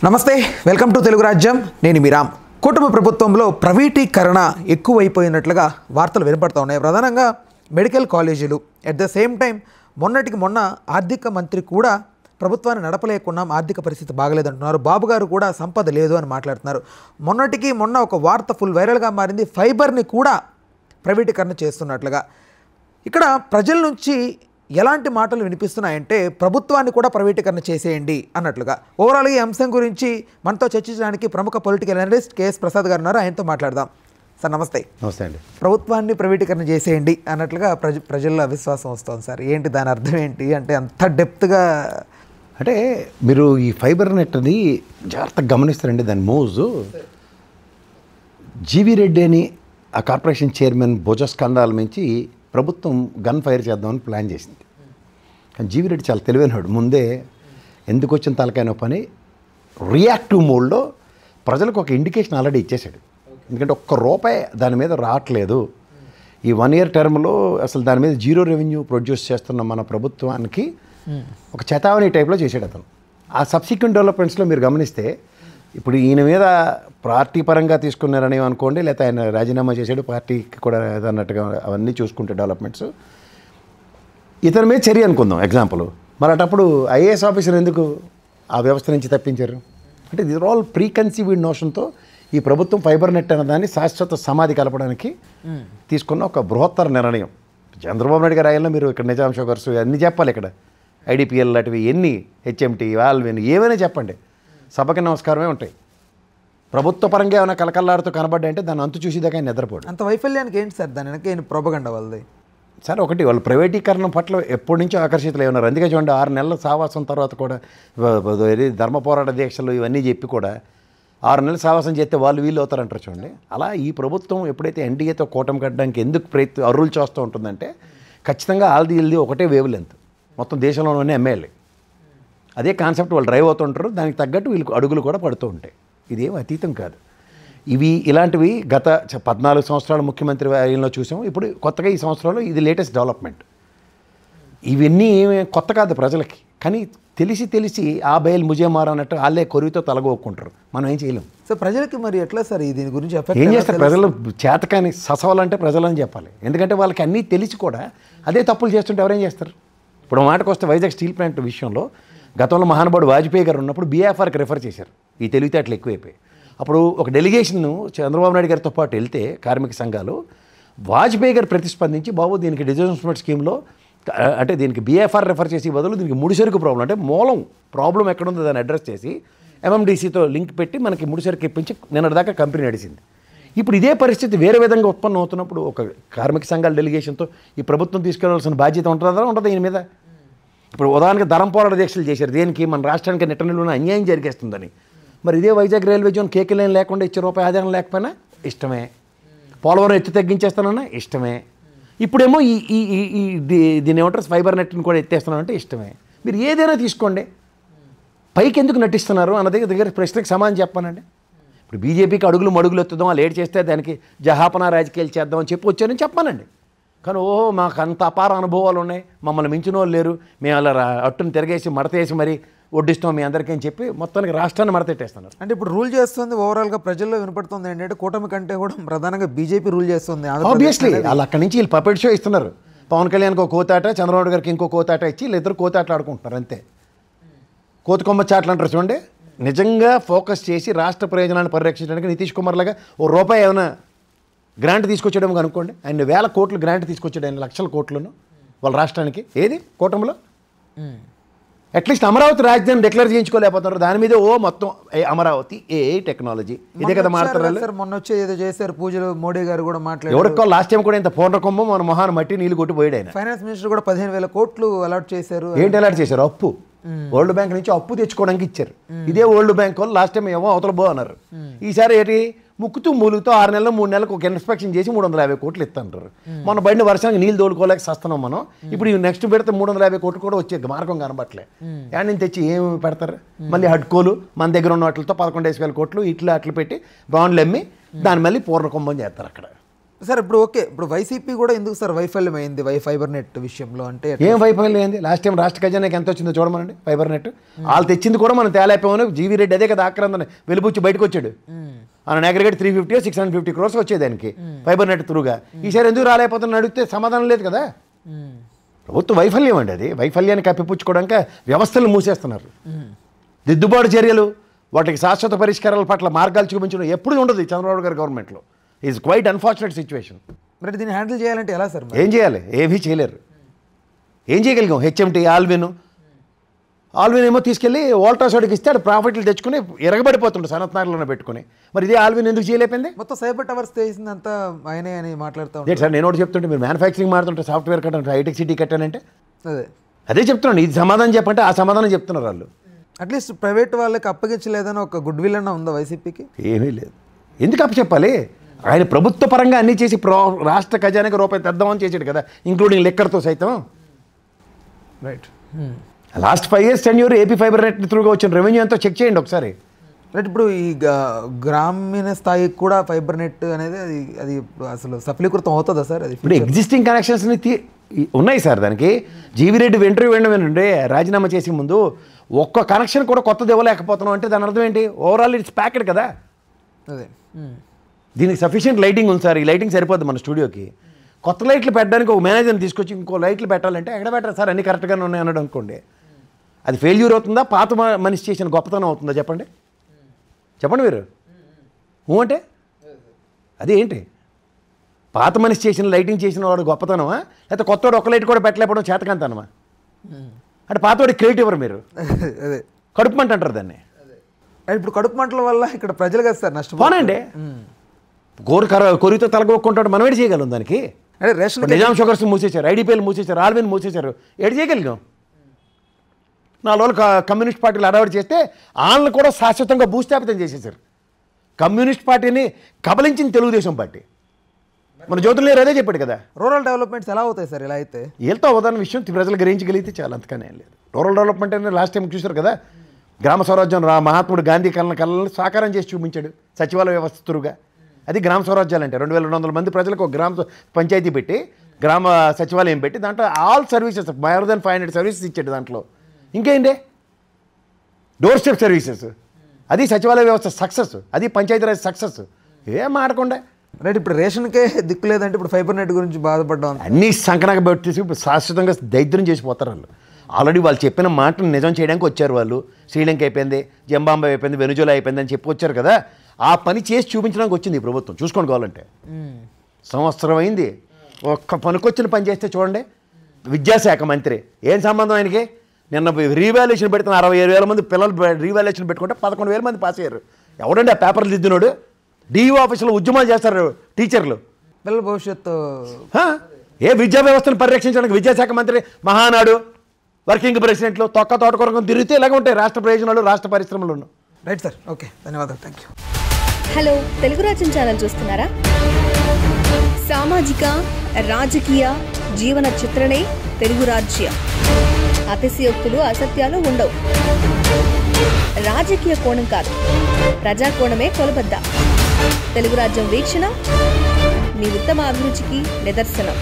నమస్తే, welcome to Telugu రాజ్యం. నేను మీ రామ్. కుటుంబ ప్రభుత్వంలో ప్రైవేటీకరణ ఎక్కువైపోయినట్లుగా వార్తలు వినపడుతూ ఉన్నాయి. ప్రధానంగా మెడికల్ కాలేజీలు. అట్ ద సేమ్ టైం మొన్నటికి మొన్న ఆర్థిక మంత్రి కూడా ప్రభుత్వాన్ని నడపలేకున్నాం, ఆర్థిక పరిస్థితి బాగలేదంటున్నారు. బాబు గారు కూడా సంపద లేదు అని మాట్లాడుతున్నారు. మొన్నటికి మొన్న ఒక వార్త ఫుల్ వైరల్గా మారింది, ఫైబర్ని కూడా ప్రైవేటీకరణ చేస్తున్నట్లుగా. ఇక్కడ ప్రజల నుంచి ఎలాంటి మాటలు వినిపిస్తున్నాయంటే ప్రభుత్వాన్ని కూడా ప్రైవేటీకరణ చేసేయండి అన్నట్లుగా. ఓవరాల్గా ఈ అంశం గురించి మనతో చర్చించడానికి ప్రముఖ పొలిటికల్ అనలిస్ట్ కేఎస్ ప్రసాద్ గారు ఉన్నారు. ఆయనతో మాట్లాడదాం. సార్ నమస్తే. నమస్తే అండి. ప్రభుత్వాన్ని ప్రైవేటీకరణ చేసేయండి అన్నట్లుగా ప్రజల్లో అవిశ్వాసం వస్తుంది సార్. ఏంటి దాని అర్థం ఏంటి అంటే అంత డెప్త్గా? అంటే మీరు ఈ ఫైబర్ నెట్ అని జాగ్రత్తగా గమనిస్తారండి. దాని మోజు జీవి రెడ్డి అని ఆ కార్పొరేషన్ చైర్మన్ భుజస్కంధాల నుంచి ప్రభుత్వం గన్ ఫైర్ చేద్దామని ప్లాన్ చేసింది. కానీ జీవి రెడ్డి చాలా తెలివైనవాడు. ముందే ఎందుకు వచ్చిన తలకైన పని రియాక్టివ్ మోడ్లో ప్రజలకు ఒక ఇండికేషన్ ఆల్రెడీ ఇచ్చేసాడు. ఎందుకంటే ఒక్క రూపాయి దాని మీద రావట్లేదు. ఈ 1 year టర్మ్లో అసలు దాని మీద జీరో రెవెన్యూ ప్రొడ్యూస్ చేస్తున్న మన ప్రభుత్వానికి ఒక చేతావని టైప్లో చేసాడు అతను. ఆ సబ్సిక్వెంట్ డెవలప్మెంట్స్లో మీరు గమనిస్తే ఇప్పుడు ఈయన మీద పార్టీ పరంగా తీసుకున్నారని అనుకోండి, లేకపోతే ఆయన రాజీనామా చేశాడు, పార్టీకి కూడా అన్నట్టుగా అవన్నీ చూసుకుంటే డెవలప్మెంట్స్ ఇతని మీద చర్య అనుకుందాం ఎగ్జాంపుల్. మరి అటప్పుడు ఐఏఎస్ ఆఫీసర్ ఎందుకు ఆ వ్యవస్థ నుంచి తప్పించారు? అంటే ఇది ఆల్ ప్రీ కన్సీవ్డ్ నోషన్తో ఈ ప్రభుత్వం ఫైబర్ నెట్ అనే దాన్ని శాశ్వత సమాధి కలపడానికి తీసుకున్న ఒక బృహత్తర నిర్ణయం. చంద్రబాబు నాయుడు గారు అయ్యాలో మీరు ఇక్కడ నిజాం షుగర్స్ అన్నీ చెప్పాలి, ఇక్కడ ఐడిపిఎల్ లాంటివి ఎన్ని, హెచ్ఎంటీ వాల్విన్ ఏమైనా చెప్పండి, సభకి నమస్కారమే ఉంటాయి. ప్రభుత్వ పరంగా ఏమైనా కలకల్లాడుతూ కనబడ్డాయంటే దాన్ని అంతు చూసేదాకా ఆయన నిద్రపోడు. అంత వైఫల్యానికి ఏంటి సార్ దాని వెనక ప్రోపగండా వాళ్ళది? సార్ ఒకటి, వాళ్ళు ప్రైవేటీకరణ పట్ల ఎప్పటి నుంచో ఆకర్షితులు ఉన్నారు. అందుకే చూడండి 6 నెలల సావాసం తర్వాత కూడా ధర్మ పోరాట దీక్షలు ఇవన్నీ చెప్పి కూడా 6 నెలలు సావాసం చేస్తే వాళ్ళు వీళ్ళు అవుతారంటారు చూడండి. అలా ఈ ప్రభుత్వం ఎప్పుడైతే ఎన్డీఏతో కూటమి కట్టడానికి ఎందుకు అర్రులు చేస్తూ ఉంటుందంటే ఖచ్చితంగా ఆల్ది ఇల్ది ఒకటే వేవ్ లెంత్ మొత్తం దేశంలోనే ఎమ్మెల్యే. అదే కాన్సెప్ట్ వాళ్ళు డ్రైవ్ అవుతుంటారు. దానికి తగ్గట్టు వీళ్ళకి అడుగులు కూడా పడుతూ ఉంటాయి. ఇదేం అతీతం కాదు. ఇలాంటివి గత 14 సంవత్సరాలు ముఖ్యమంత్రి ఆయనలో చూసాం. ఇప్పుడు కొత్తగా ఈ సంవత్సరంలో ఇది లేటెస్ట్ డెవలప్మెంట్. ఇవన్నీ కొత్త కాదు ప్రజలకి, కానీ తెలిసి ఆ బయలు ముజే మారన్నట్టు వాళ్ళే కొరివితో తలగొక్కుంటారు. మనం ఏం చేయలేం. సో ప్రజలకి మరి ఎట్లా సార్ దీని గురించి ఏం చేస్తారు? ప్రజలు చేతకాని ససవాలంటే ప్రజలని చెప్పాలి. ఎందుకంటే వాళ్ళకి అన్నీ తెలిసి కూడా అదే తప్పులు చేస్తుంటే ఎవరేం చేస్తారు? ఇప్పుడు మాటకు వస్తే వైజాగ్ స్టీల్ ప్లాంట్ విషయంలో గతంలో మహానుభావుడు వాజ్పేయి గారు ఉన్నప్పుడు బీఎఫ్ఆర్కి రెఫర్ చేశారు. ఈ తెలివితేటలు ఎక్కువైపోయి అప్పుడు ఒక డెలిగేషన్ చంద్రబాబు నాయుడు గారితో పాటు వెళ్తే కార్మిక సంఘాలు వాజ్పేయి గారు ప్రతిస్పందించి, బాబు దీనికి డిజైన్స్మెంట్ స్కీమ్లో అంటే దీనికి బీఎఫ్ఆర్ రెఫర్ చేసి బదులు దీనికి ముడిసరుకు ప్రాబ్లం, అంటే మూలం ప్రాబ్లం ఎక్కడుందో దాన్ని అడ్రస్ చేసి ఎంఎండిసితో లింక్ పెట్టి మనకి ముడిసరుకు ఇప్పించి నిన్నటిదాకా కంపెనీ నడిచింది. ఇప్పుడు ఇదే పరిస్థితి వేరే విధంగా ఉత్పన్నం అవుతున్నప్పుడు ఒక కార్మిక సంఘాల డెలిగేషన్తో ఈ ప్రభుత్వం తీసుకెళ్లాల్సిన బాధ్యత ఉంటుందా ఉండదు దీని మీద? ఇప్పుడు ఉదాహరణకి ధరం పోరాట దీక్షలు చేశారు. దేనికి? మన రాష్ట్రానికి నిట్టనిలోనే అన్యాయం జరిగేస్తుందని. మరి ఇదే Vizag railway zone KK line లేకుండా ఇచ్చే రూపాయి ఆదాయం లేకపోయినా ఇష్టమే. పోలవరం ఎత్తు తగ్గించేస్తానన్నా ఇష్టమే. ఇప్పుడేమో దీన్ని ఏమంటారు ఫైబర్ నెట్ని కూడా ఎత్తేస్తున్నానంటే ఇష్టమే. మీరు ఏదైనా తీసుకోండి, పైకి ఎందుకు నటిస్తున్నారు అన్న దగ్గర ప్రశ్నకి సమాధానం చెప్పానండి. ఇప్పుడు బీజేపీకి అడుగులు మడుగులు ఎత్తుదాం, లేట్ చేస్తే దానికి జహాపనా రాజకీయాలు చేద్దామని చెప్పి వచ్చారని చెప్పానండి. కానీ ఓహో మాకు అంత అపార అనుభవాలు ఉన్నాయి, మమ్మల్ని మించిన వాళ్ళు లేరు, మేము అలా అట్టును తిరగేసి మడతేసి మరి వడ్డిస్తాం మీ అందరికీ అని చెప్పి మొత్తానికి రాష్ట్రాన్ని మడతెట్టేస్తున్నారు. అంటే ఇప్పుడు రూల్ చేస్తుంది ఓవరాల్గా ప్రజల్లో వినపడుతుంది ఏంటంటే కూటమి కంటే కూడా ప్రధానంగా బీజేపీ రూల్ చేస్తుంది. ఆబ్వియస్లీ వాళ్ళు అక్కడి నుంచి వీళ్ళు పపెట్ షో ఇస్తున్నారు. పవన్ కళ్యాణ్కి ఒక కోతాట, చంద్రబాబు గారికి ఇంకో కోతాట ఇచ్చి వీళ్ళిద్దరు కోతాట్లు ఆడుకుంటున్నారు అంతే. కోతికొమ్మ చాట్లు అంటారు చూడండి. నిజంగా ఫోకస్ చేసి రాష్ట్ర ప్రయోజనాన్ని పరిరక్షించడానికి నితీష్ కుమార్ లాగా ఓ రూపాయి ఏమైనా గ్రాంట్ తీసుకొచ్చేయడం అనుకోండి, ఆయన 1000 కోట్లు గ్రాంట్ తీసుకొచ్చాడు, ఆయన లక్షల కోట్లను వాళ్ళ రాష్ట్రానికి. ఏది కూటమిలో అట్లీస్ట్ అమరావతి రాజధాని డిక్లేర్ చేయించుకోలేకపోతున్నారు. దాని మీద మొత్తం అమరావతి టెక్నాలజీ ఇదే కదా మాట్లాడారు. మొన్న వచ్చి ఏదో చేశారు పూజలు, మోడీ గారు కూడా మాట్లాడారు. ఎవరికో లాస్ట్ టైం కూడా ఇంత పూర్ణకుంభం మన మొహాన మట్టి నీళ్ళు కొట్టి పోయాడు ఆయన. ఫైనాన్స్ మినిస్టర్ కూడా 15,000 కోట్లు అలాట్ చేశారు. ఏంటి అలాట్ చేశారు? అప్పు. వరల్డ్ బ్యాంక్ నుంచి అప్పు తెచ్చుకోవడానికి ఇచ్చారు. ఇదే వరల్డ్ బ్యాంక్ వాళ్ళు లాస్ట్ టైం ఏమో అవతల అన్నారు. ఈసారి ఏంటి ముక్కుతూ మూలుగుతూ 6 నెలలు 3 నెలలకు ఒక ఇన్స్పెక్షన్ చేసి 350 కోట్లు ఇస్తుంటారు. మన బండి వర్షానికి నీళ్ళు తోలుకోలేక సస్తున్నాం మనం. ఇప్పుడు నెక్స్ట్ పెడితే 350 కోట్లు కూడా వచ్చే మార్గం కనబట్లే. యాడ్ నుంచి తెచ్చి ఏమి పెడతారు? మళ్ళీ హడ్కోలు మన దగ్గర ఉన్న వాటితో 11,000 కోట్లు ఇట్లా అట్లు పెట్టి బాండ్లు అమ్మి దాని మళ్ళీ పూర్ణకుంభం చేస్తారు అక్కడ. సార్ ఇప్పుడు ఓకే, ఇప్పుడు వైసీపీ కూడా ఎందుకు సార్ వైఫల్యం అయింది ఫైబర్ నెట్ విషయంలో అంటే ఏం వైఫల్యం అయింది? లాస్ట్ టైం రాష్ట్ర ఖజానాకి ఎంత వచ్చిందో చూడమనండి ఫైబర్ నెట్. వాళ్ళు తెచ్చింది కూడా మనం తేలేకపోయామని జీవీ రెడ్డి అదే కదా ఆక్రందన వెలుపుచ్చి బయటకు వచ్చాడు. ఆయన అగ్రిగేట్ 350 650 crores వచ్చేది దానికి ఫైబర్ నెట్ త్రూగా. ఈసారి ఎందుకు రాలేకపోతున్నా అడిగితే సమాధానం లేదు కదా. ప్రభుత్వ వైఫల్యం అండి అది. వైఫల్యాన్ని కప్పిపుచ్చుకోవడానికి వ్యవస్థలు మూసేస్తున్నారు. దిద్దుబాటు చర్యలు, వాటికి శాశ్వత పరిష్కారాల పట్ల మార్గాలు చూపించడం ఎప్పుడు ఉండదు ఈ చంద్రబాబు గారి గవర్నమెంట్లో. Is quiet unfortunate situation. మరి దీన్ని హ్యాండిల్ చేయాలంటే ఎలా సార్? ఏం చేయాలి? ఏమీ చేయలేరు. ఏం చేయగలిగాం? హెచ్ఎంటీ ఆల్విన్ ఏమో తీసుకెళ్ళి వోల్టాసోడికి ఇస్తే ఆడు ప్రాఫిట్లు తెచ్చుకుని ఎరగబడిపోతుండే సనత్నారులను పెట్టుకుని. మరి ఇదే ఆల్విన్ ఎందుకు చేయలేపింది? మొత్తం సైబర్ టవర్స్ చేసిందంతా ఆయనే అని మాట్లాడుతూ ఉంటారు సార్. నేను ఒకటి చెప్తుంటే మీరు మ్యానుఫ్యాక్చరింగ్ మాడుతుంటే సాఫ్ట్వేర్ కట్టాను, హైటెక్ సిటీ కట్టానంటే అదే చెప్తున్నాను. ఇది సమాధానం చెప్పంటే ఆ సమాధానం చెప్తున్నారు వాళ్ళు. అట్లీస్ట్ ప్రైవేట్ వాళ్ళకి అప్పగించలేదని ఒక గుడ్ విల్ అన్న ఉందా వైసీపీకి? ఏమీ లేదు. ఎందుకు అప్పచెప్పాలి? ఆయన ప్రభుత్వ పరంగా అన్నీ చేసి రాష్ట్ర ఖజానాకి రూపాయి తెద్దామని చేసాడు కదా, ఇంక్లూడింగ్ లెక్కర్తో సైతం. Right. Last 5 years tenure AP fibre net త్రూగా వచ్చిన రెవెన్యూ ఎంతో చెక్ చేయండి ఒకసారి. రైట్. ఇప్పుడు ఈ గ్రామీణ స్థాయికి కూడా ఫైబర్ నెట్ అనేది అది ఇప్పుడు అసలు సఫలీకృతం అవుతుందా సార్? అది ఇప్పుడు ఎగ్జిస్టింగ్ కనెక్షన్స్ని ఉన్నాయి సార్. దానికి జీవీ రెడ్డి వినండి రాజీనామా చేసే ముందు ఒక్క కనెక్షన్ కూడా కొత్తది ఇవ్వలేకపోతున్నాం అంటే దాని అర్థం ఏంటి? ఓవరాల్ ఇట్స్ ప్యాకెడ్ కదా. అదే. దీనికి సఫిషియెంట్ లైటింగ్ ఉంది సార్. ఈ లైటింగ్ సరిపోద్ది మన స్టూడియోకి. కొత్త లైట్లు పెట్టడానికి ఒక మేనేజర్ని తీసుకొచ్చి ఇంకో లైట్లు పెట్టాలంటే ఎక్కడ పెట్టారు సార్? అన్నీ కరెక్ట్గానే ఉన్నాయి అన్నాడు అనుకోండి, అది ఫెయిల్యూర్ అవుతుందా? పాత మనిషి చేసిన గొప్పతనం అవుతుందా? చెప్పండి మీరు. అంటే అది ఏంటి? పాత మనిషి చేసిన లైటింగ్ చేసిన వాడు గొప్పతనమా, లేకపోతే కొత్తవాడు ఒక్క లైట్ కూడా పెట్టలేకపోవడం చేతకంతనమా? అంటే పాతవాడి క్రెడిట్ ఇవ్వరు మీరు. అదే కడుపు మంట అంటారు దాన్ని. ఇప్పుడు కడుపు మంటల వల్ల ఇక్కడ ప్రజలు కదా సార్ నష్టపోనండి. కొరితో తలగొక్కుంటాడు, మనం ఏడు చేయగలం దానికి? అంటే రేషన్ నిజాం షుగర్స్ మూసేశారు, ఐడిపిఎల్ మూసేశారు, ఆల్విన్ మూసేశారు, ఏడు చేయగలిగాం? 4 రోజులు కమ్యూనిస్ట్ పార్టీలు అడవాడు చేస్తే వాళ్ళని కూడా శాశ్వతంగా భూస్థాపితం చేసేశారు. కమ్యూనిస్ట్ పార్టీని కబలించిన తెలుగుదేశం పార్టీ. మన జ్యోతిర్లేరు అదే చెప్పాడు కదా. రూరల్ డెవలప్మెంట్స్ ఎలా అవుతాయి సార్ ఇలా అయితే? వీళ్ళతో అవదాన విషయం ప్రజలు గ్రహించగలిగితే చాలా, అంతకనే లేదు. రూరల్ డెవలప్మెంట్ అనేది లాస్ట్ టైం చూశారు కదా, గ్రామ స్వరాజ్యం మహాత్ముడు గాంధీ కళలను సాకారం చేసి చూపించాడు సచివాలయ వ్యవస్థ త్రూగా. అది గ్రామ స్వరాజ్యాలు అంటే 2200 మంది ప్రజలకు ఒక గ్రామ పంచాయతీ పెట్టి, గ్రామ సచివాలయం పెట్టి దాంట్లో all services more than 500 services ఇచ్చాడు. దాంట్లో ఇంకేంటి డోర్ స్టెప్ సర్వీసెస్, అది సచివాలయ వ్యవస్థ సక్సెస్, అది పంచాయతీరాజ్ సక్సెస్. ఏం ఆడకుండా రైట్. ఇప్పుడు రేషన్కే దిక్కు లేదంటే ఇప్పుడు ఫైబర్ నెట్ గురించి బాధపడ్డాం. అన్నీ సంకనాక పెట్టేసి ఇప్పుడు శాశ్వతంగా దరిద్రం చేసిపోతారు వాళ్ళు. ఆల్రెడీ వాళ్ళు చెప్పిన మాటలు నిజం చేయడానికి వచ్చారు వాళ్ళు. శ్రీలంక అయిపోయింది, జింబాబ్వే అయిపోయింది, వెనుజులా అయిపోయింది అని చెప్పుకొచ్చారు కదా. ఆ పని చేసి చూపించడానికి వచ్చింది ఈ ప్రభుత్వం. చూసుకోండి కావాలంటే. సంవత్సరం అయింది, ఒక్క పనికొచ్చిన పని చేస్తే చూడండి. విద్యాశాఖ మంత్రి ఏం సంబంధం ఆయనకి? నిన్న రీవాల్యుయేషన్ పెడుతున్న 67,000 మంది పిల్లలు రీవాల్యుయేషన్ పెట్టుకుంటే 11,000 మంది పాస్ అయ్యారు. ఎవడండి ఆ పేపర్లు దిద్దినోడు? డిఈఓ ఆఫీసులో ఉద్యమాలు చేస్తారు టీచర్లు. పిల్లల భవిష్యత్తు ఏ విద్యా వ్యవస్థను పరిరక్షించడానికి విద్యాశాఖ మంత్రి మహానాడు వర్కింగ్ ప్రెసిడెంట్లు తోటకొరకం తిరిగితే ఇలాగ ఉంటాయి రాష్ట్ర ప్రయోజనాలు, రాష్ట్ర పరిశ్రమలు. రైట్ సార్, ఓకే, ధన్యవాదాలు, థ్యాంక్ యూ. హలో, తెలుగు రాజ్యం ఛానల్ చూస్తున్నారా? సామాజిక రాజకీయ జీవన చిత్రణే తెలుగు రాజ్యం. అతిశయోక్తులు అసత్యాలు ఉండవు. రాజకీయ కోణం కాదు, ప్రజా కోణమే కొలబద్ద. తెలుగు రాజ్యం వీక్షణ మీ ఉత్తమ అభిరుచికి నిదర్శనం.